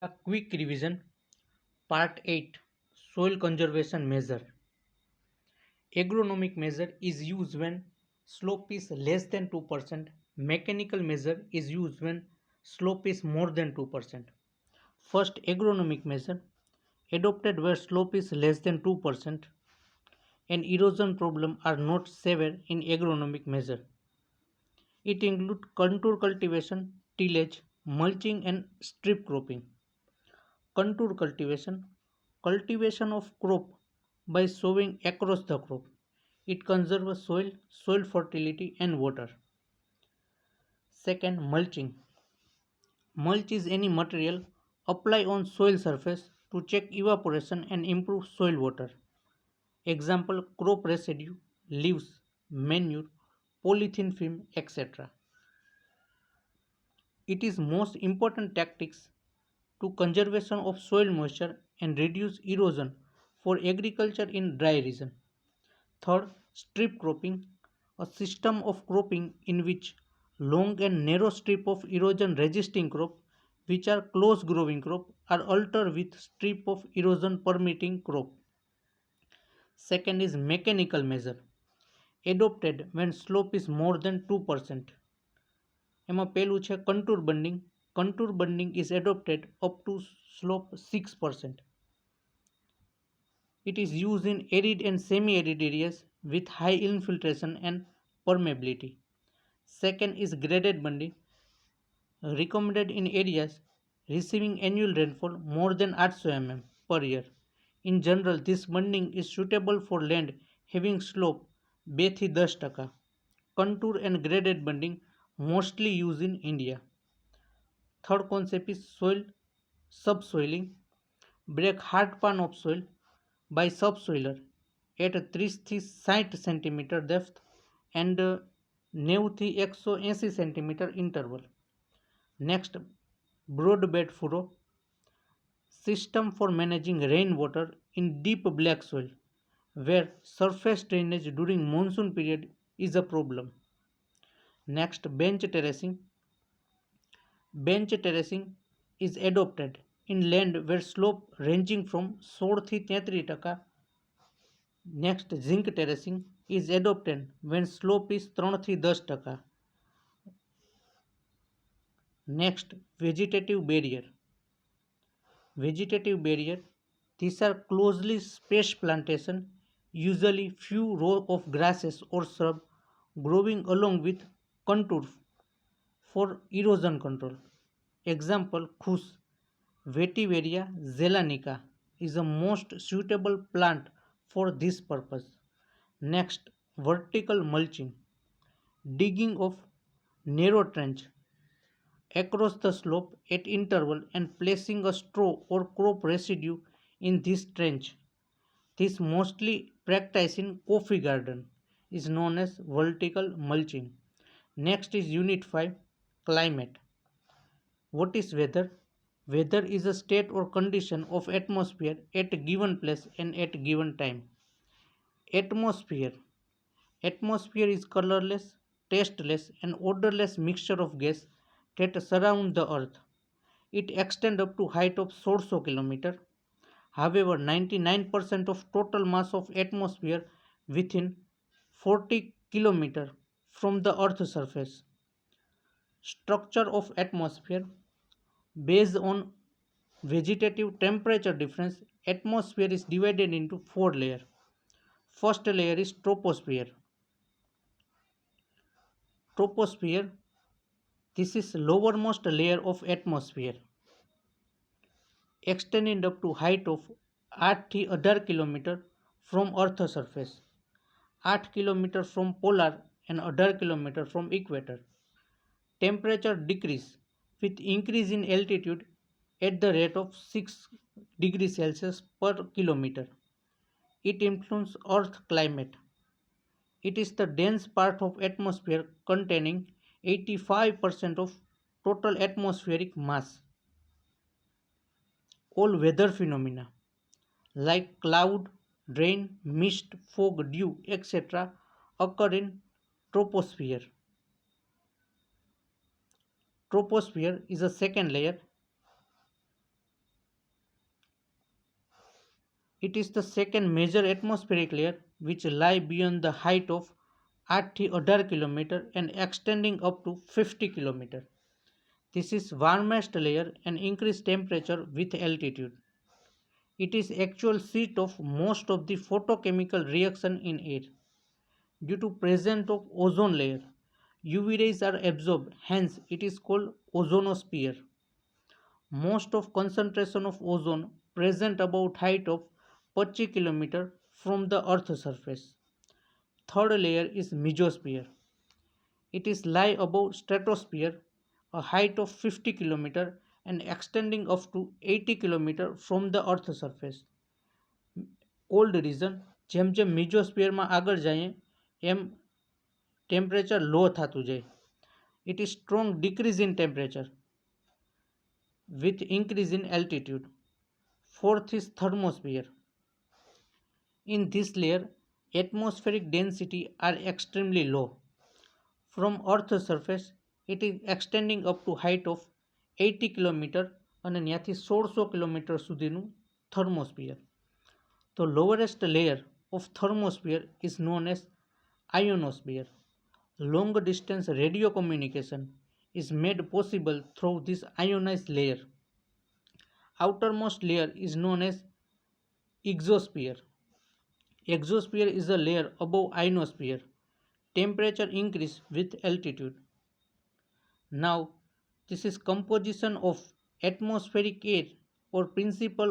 A quick revision. Part 8, Soil Conservation Measure. Agronomic measure is used when slope is less than 2%. Mechanical measure is used when slope is more than 2%. First, agronomic measure adopted where slope is less than 2% and erosion problem are not severe in agronomic measure. It includes contour cultivation, tillage, mulching and strip cropping. Contour cultivation, cultivation of crop by sowing across the crop. It conserves soil fertility and water. Second, mulching. Mulch is any material applied on soil surface to check evaporation and improve soil water. Example, crop residue, leaves, manure, polythene film, etc. It is most important tactics to conservation of soil moisture and reduce erosion for agriculture in dry region. Third, strip cropping, a system of cropping in which long and narrow strip of erosion resisting crop which are close growing crop are altered with strip of erosion permitting crop. Second is mechanical measure adopted when slope is more than 2%. એમાં પહેલું છે contour bunding. Contour bunding is adopted up to slope 6%. It is used in arid and semi-arid areas with high infiltration and permeability. Second is graded bunding, recommended in areas receiving annual rainfall more than 800 mm per year. In general, this bunding is suitable for land having slope 2 થી 10%. Contour and graded bunding mostly used in India. Third concept is soil subsoiling. Break hard pan of soil by subsoiler at 30 થી 60 cm depth and 90 થી 180 cm interval. Next, broadbed furrow system for managing rainwater in deep black soil where surface drainage during monsoon period is a problem. Next, bench terracing. Bench terracing is adopted in land where slope ranging from 16 થી 33%. Next, zinc terracing is adopted when slope is 3 થી 10%. Next, vegetative barrier. Vegetative barrier, these are closely spaced plantation, usually few rows of grasses or shrub growing along with contour for erosion control. Example, khus, Vetiveria zeylanica is the most suitable plant for this purpose. Next, vertical mulching. Digging of narrow trench across the slope at interval and placing a straw or crop residue in this trench. This mostly practiced in coffee garden is known as vertical mulching. Next is Unit 5, climate. What is weather? Weather is a state or condition of atmosphere at a given place and at a given time. Atmosphere. Atmosphere is colorless, tasteless and odorless mixture of gas that surround the earth. It extends up to height of 1,600 km. However, 99% of total mass of atmosphere within 40 km from the earth's surface. Structure of atmosphere. Based on vegetative temperature difference, atmosphere is divided into 4 layers. First layer is troposphere. Troposphere, this is lowermost layer of atmosphere, extending up to height of 8 થી 18 km from Earth's surface, 8 km from polar and 18 km from equator. Temperature decrease with increase in altitude at the rate of 6 degrees Celsius per kilometer. It influences Earth climate. It is the dense part of atmosphere containing 85% of total atmospheric mass. All weather phenomena like cloud, rain, mist, fog, dew, etc. occur in troposphere. Troposphere is a second layer. It is the second major atmospheric layer which lie beyond the height of 8 થી 18 km and extending up to 50 km. This is warmest layer and increased temperature with altitude. It is actual seat of most of the photochemical reaction in air. Due to presence of ozone layer, UV rays are absorbed, hence it is called ozonosphere. Most of concentration of ozone present about height of 25 km from the earth surface. Third layer is mesosphere. It is lie above stratosphere, a height of 50 km and extending up to 80 km from the earth surface. Cold reason જેમ જેમ મિઝોસ્ફિયરમાં આગળ જઈએ એમ temperature લો થતું જાય. It is strong decrease in temperature with increase in altitude. Fourth is thermosphere. In this layer, atmospheric density are extremely low. From Earth's surface, it is extending up to height of 80 km અને ત્યાંથી 1600 km સુધીનું thermosphere. The lowest layer of thermosphere is known as ionosphere. Long distance radio communication is made possible through this ionized layer. Outermost layer is known as exosphere. Exosphere is a layer above ionosphere. Temperature increase with altitude. Now, this is composition of atmospheric air or principal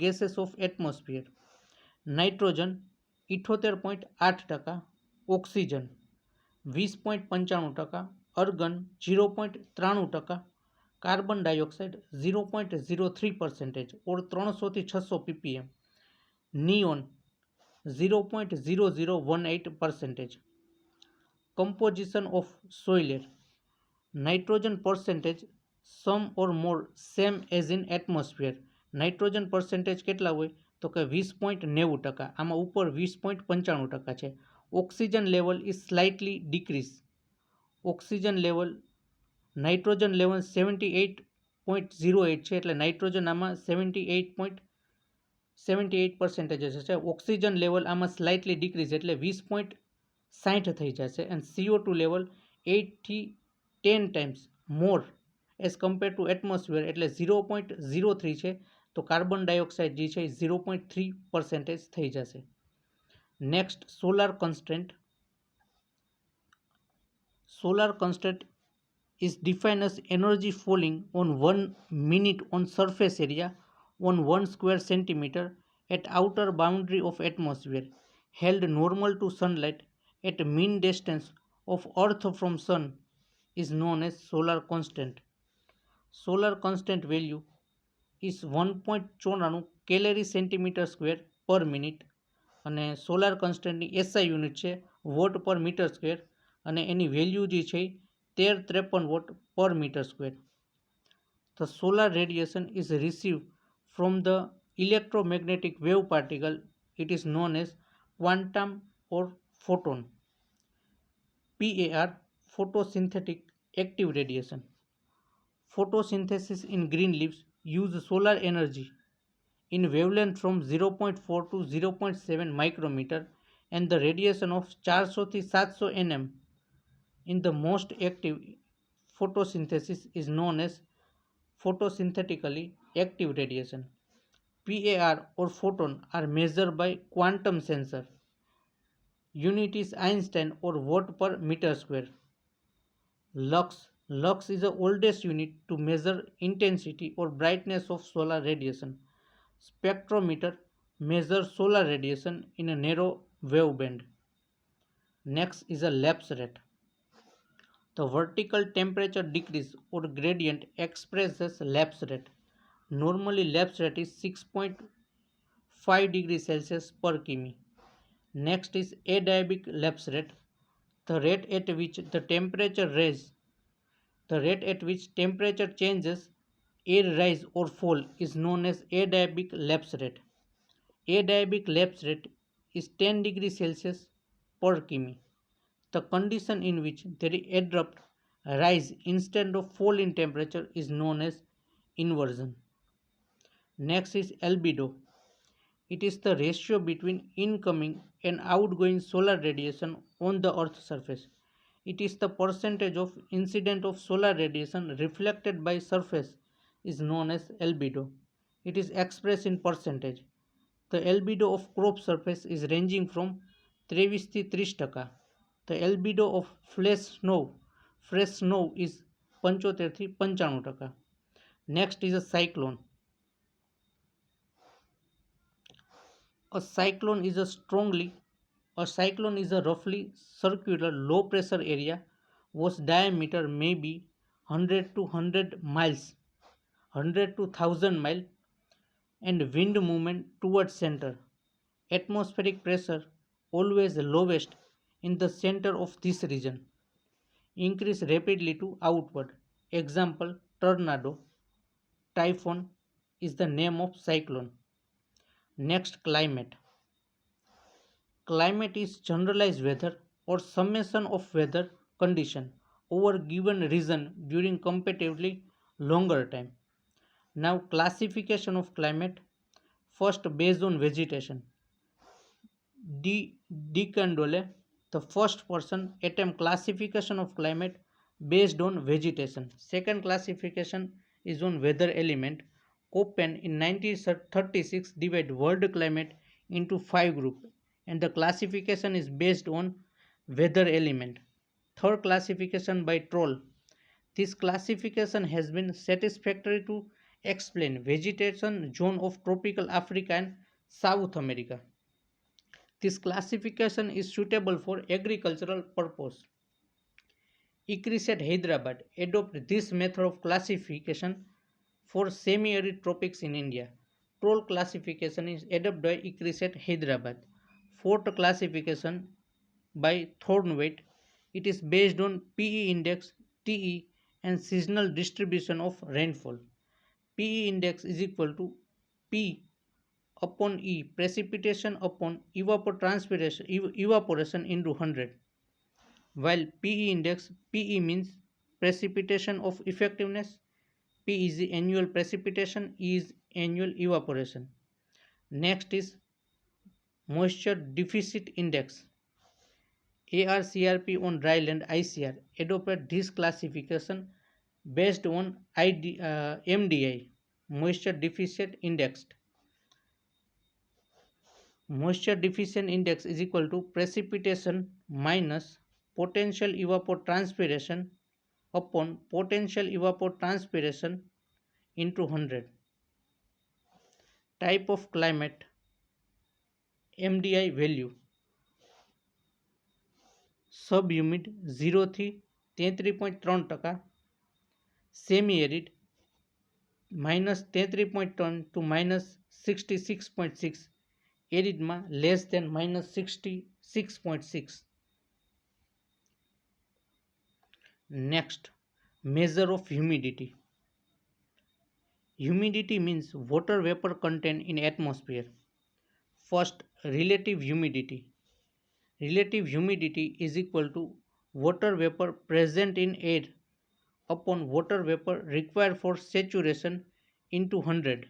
gases of atmosphere. Nitrogen 78.8%, oxygen 20.95%, argon 0.93%, carbon dioxide 0.03% or 300 થી 600 ppm, neon 0.0018%. Composition of soil air. Nitrogen percentage some or more same as in atmosphere. Nitrogen percentage કેટલા હોય તો કે 20.90%, આમાં ઉપર 20.95% છે. Oxygen level is slightly decrease. Oxygen level nitrogen level 78.08 છે એટલે નાઇટ્રોજન આમાં 78% છે. ઓક્સિજન લેવલ આમાં સ્લાઇટલી ડિક્રીઝ એટલે 20.60 થઈ જશે. એન્ડ CO2 લેવલ 8 થી 10 times more as compare to atmosphere એટલે 0.03 છે. તો કાર્બન ડાયોક્સાઇડ જે છે એ 0.3% થઈ જશે. Next solar constant. Solar constant is defined as energy falling on 1 minute on surface area on 1 square centimeter at outer boundary of atmosphere held normal to sunlight at mean distance of earth from sun is known as solar constant. Solar constant value is 1.94 calorie centimeter square per minute અને solar કન્સ્ટન્ટની SI unit છે vote પર metre square અને એની value જે છે 1353 watt per meter square. The solar radiation is received from the electromagnetic wave particle. It is known as quantum or photon. PAR, photosynthetic active radiation. Photosynthesis in green leaves use solar energy in wavelength from 0.4 to 0.7 micrometer and the radiation of 400 to 700 nm. In the most active photosynthesis is known as photosynthetically active radiation. PAR or photon are measured by quantum sensor. Unit is Einstein or watt per meter square. Lux. Lux is the oldest unit to measure intensity or brightness of solar radiation. Spectrometer measures solar radiation in a narrow waveband. Next is a lapse rate. The vertical temperature decrease or gradient expresses lapse rate. Normally lapse rate is 6.5 degrees Celsius per km. Next is adiabatic lapse rate. The rate at which temperature changes, air rise or fall is known as adiabatic lapse rate. Adiabatic lapse rate is 10 degrees Celsius per km. The condition in which there is abrupt rise instead of fall in temperature is known as inversion. Next is albedo. It is the ratio between incoming and outgoing solar radiation on the Earth's surface. It is the percentage of incident of solar radiation reflected by surface is known as albedo. It is expressed in percentage. The albedo of crop surface is ranging from 23 થી 30%. The albedo of fresh snow is 75 થી 95%. Next is a cyclone. A cyclone is a strongly A cyclone is a roughly circular low pressure area whose diameter may be 100 to 100 miles, 100 to 1000 miles, and wind movement towards center. Atmospheric pressure always lowest in the center of this region. Increase rapidly to outward. Example tornado, typhoon is the name of cyclone. Next, climate. Climate is generalized weather or summation of weather condition over given region during comparatively longer time. Now classification of climate. First, based on vegetation. De Candolle, the first person attempt classification of climate based on vegetation. Second classification is on weather element. Köppen in 1936 divide world climate into 5 groups and the classification is based on weather element. Third classification by Troll. This classification has been satisfactory to explain vegetation zone of tropical Africa and South America. This classification is suitable for agricultural purpose. ICRISAT Hyderabad adopt this method of classification for semi-arid tropics in India. Troll classification is adopted by ICRISAT Hyderabad. Fourth classification by Thornweight. It is based on PE index, TE and seasonal distribution of rainfall. PE index is equal to P upon E, precipitation upon evaporation into 100. While PE index, PE means precipitation of effectiveness, P is the annual precipitation, E is annual evaporation. Next is moisture deficit index. ARCRP on dry land ICR adopted this classification based on MDI, moisture deficit index. Moisture deficient index is equal to precipitation minus potential evapotranspiration upon potential evapotranspiration into 100. Type of climate, MDI value. Subhumid 0 થી 33.3%, semi arid -33.3 to -66.6, એરિડમાં less than -66.6. Next, measure of humidity. Humidity means water vapor content in atmosphere. First, relative humidity. Relative humidity is equal to water vapor present in air upon water vapor required for saturation into 100.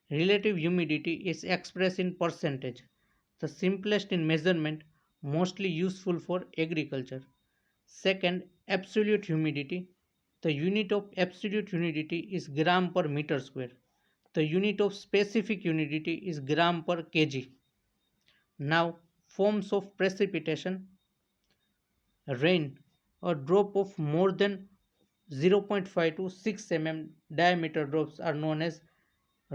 Relative humidity is expressed in percentage, the simplest in measurement, mostly useful for agriculture. Second, absolute humidity. The unit of absolute humidity is gram per meter square. The unit of specific humidity is gram per kg. Now, forms of precipitation. Rain, a drop of more than 0.5 to 6 mm diameter drops are known as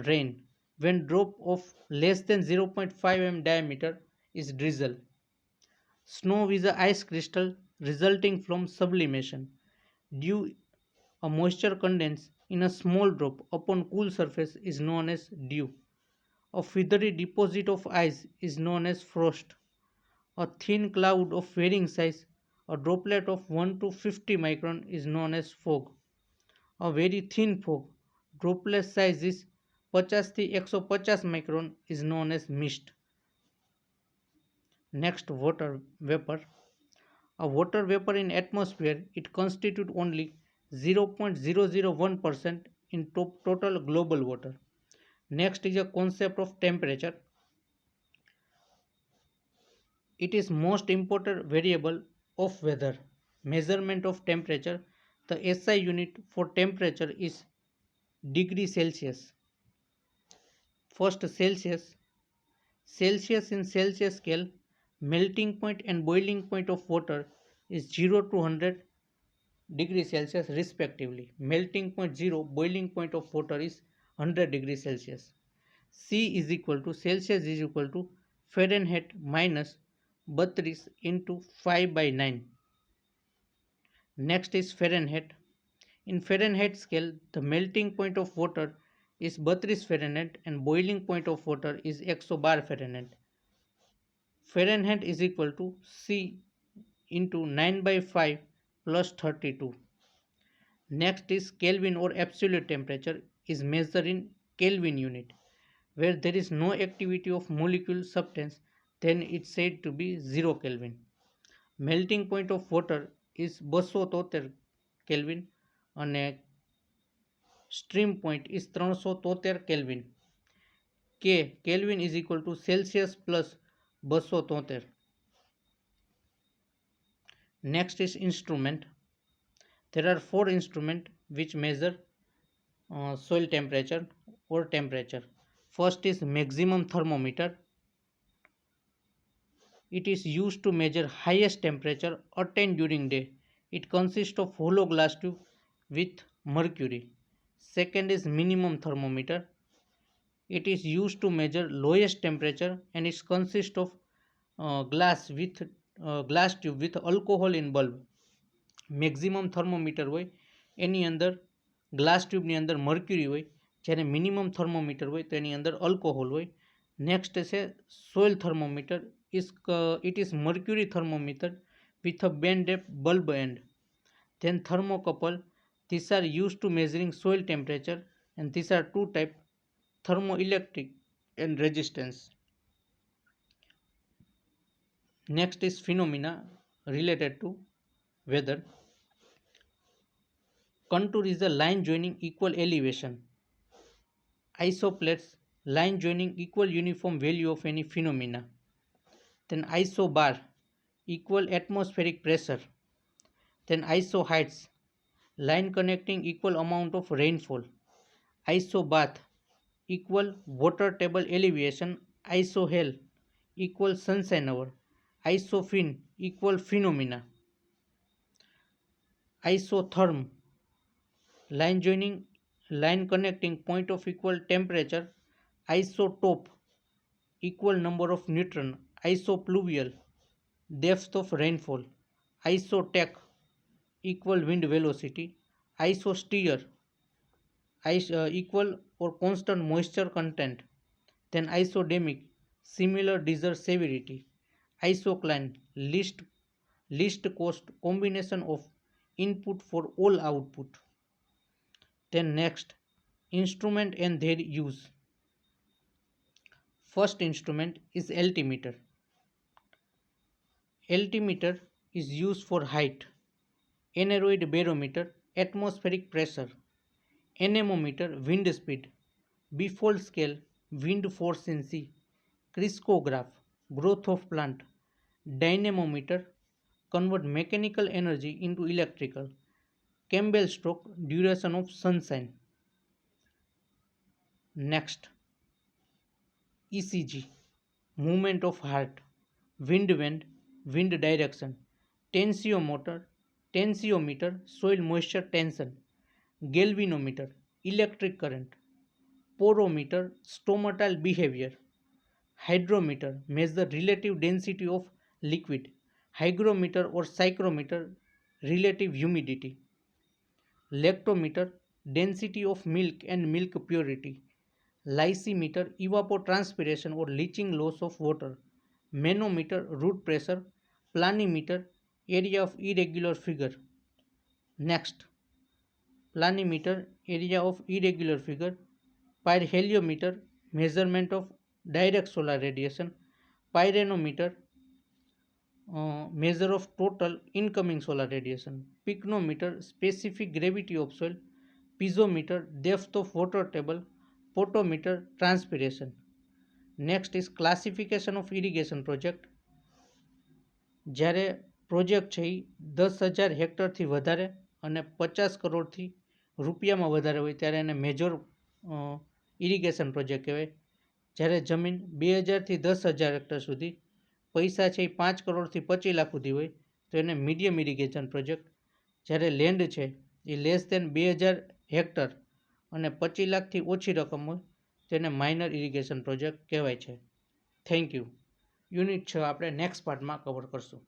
rain. When drop of less than 0.5 mm diameter is drizzle. Snow is a ice crystal resulting from sublimation. Dew, a moisture condensed in a small drop upon cool surface is known as dew. A feathery deposit of ice is known as frost. A thin cloud of varying size, a droplet of 1 to 50 micron is known as fog. A very thin fog, droplet size is 50 થી 150 micron is known as mist. Next, water vapor. A water vapor in atmosphere, it constitutes only 0.001% in total global water. Next is a concept of temperature. It is most important variable of weather. Measurement of temperature. The SI unit for temperature is degree Celsius. First Celsius. Celsius in Celsius scale, melting point and boiling point of water is 0 to 100 degrees Celsius respectively. Melting point 0, boiling point of water is 100 degrees Celsius. C is equal to Celsius is equal to Fahrenheit minus 32 into 5 by 9. Next is Fahrenheit. In Fahrenheit scale, the melting point of water is 32 Fahrenheit and boiling point of water is 100 bar Fahrenheit. Fahrenheit is equal to C into 9 by 5 plus 32. Next is Kelvin or absolute temperature is measured in Kelvin unit. Where there is no activity of molecule substance, then it's said to be 0 Kelvin. Melting point of water is 273 Kelvin and stream point is 373 Kelvin. Kelvin is equal to Celsius plus 273. Next is instrument. There are 4 instruments which measure soil temperature or temperature. First is maximum thermometer. It is used to measure highest temperature attained during day. It consists of hollow glass tube with mercury. Second is minimum thermometer. It is used to measure lowest temperature and it consists of glass tube with alcohol in bulb. Maximum thermometer હોય એની અંદર glass ટ્યુબની અંદર mercury હોય, જ્યારે minimum thermometer હોય તો એની અંદર અલ્કોહોલ હોય. Next છે soil thermometer. It is mercury thermometer with a bend at bulb end. Then thermocouple. These are used to measuring soil temperature and these are two types, thermoelectric and resistance. Next is phenomena related to weather. Contour is a line joining equal elevation. Isoplates, line joining equal uniform value of any phenomena. Then isobar, equal atmospheric pressure. Then isoheights, line connecting equal amount of rainfall. Isobath, equal water table elevation. Isohel, equal sunshine hour. Isophin, equal phenomena. Isotherm, line connecting point of equal temperature. Isotope, equal number of neutron. Isopluvial, depth of rainfall. Isotech, equal wind velocity. Isosteer, equal or constant moisture content. Then isodemic, similar desert severity. Isocline, least cost combination of input for all output. Then next, instrument and their use. First instrument is altimeter. Altimeter is used for height. Aneroid barometer, atmospheric pressure. Anemometer, wind speed. Bifold scale, wind force in sea. Criscograph, growth of plant. Dynamometer, convert mechanical energy into electrical. Campbell stroke, duration of sunshine. Next, ECG, movement of heart. Wind bend, wind direction. Tensiometer, soil moisture tension. Galvanometer, electric current. Porometer, stomatal behavior. Hydrometer, measure relative density of liquid. Hygrometer or psychrometer, relative humidity. Lactometer, density of milk and milk purity. Lysimeter, evapotranspiration or leaching loss of water. Manometer, root pressure. Planimeter, area of irregular figure. Next, planimeter, area of irregular figure. Pyrheliometer, measurement of direct solar radiation. Pyranometer, measure of total incoming solar radiation. Pycnometer, specific gravity of soil. Piezometer, depth of water table. Photometer, transpiration. Next is classification of irrigation project. જ્યારે project છે એ 10,000 હેક્ટરથી વધારે અને 50 કરોડથી રૂપિયામાં વધારે હોય ત્યારે એને મેજર ઇરિગેશન પ્રોજેક્ટ કહેવાય. જ્યારે જમીન 2,000થી 10,000 હેક્ટર સુધી, પૈસા છે એ 5 કરોડથી 25 લાખ સુધી હોય તો એને મીડિયમ ઇરિગેશન પ્રોજેક્ટ. જ્યારે લેન્ડ છે એ લેસ દેન 2,000 હેક્ટર અને 25 લાખથી ઓછી રકમ હોય તેને માઇનર ઇરિગેશન પ્રોજેક્ટ કહેવાય છે. Thank you. યુનિટ 6 આપણે નેક્સ્ટ પાર્ટમાં કવર કરશું.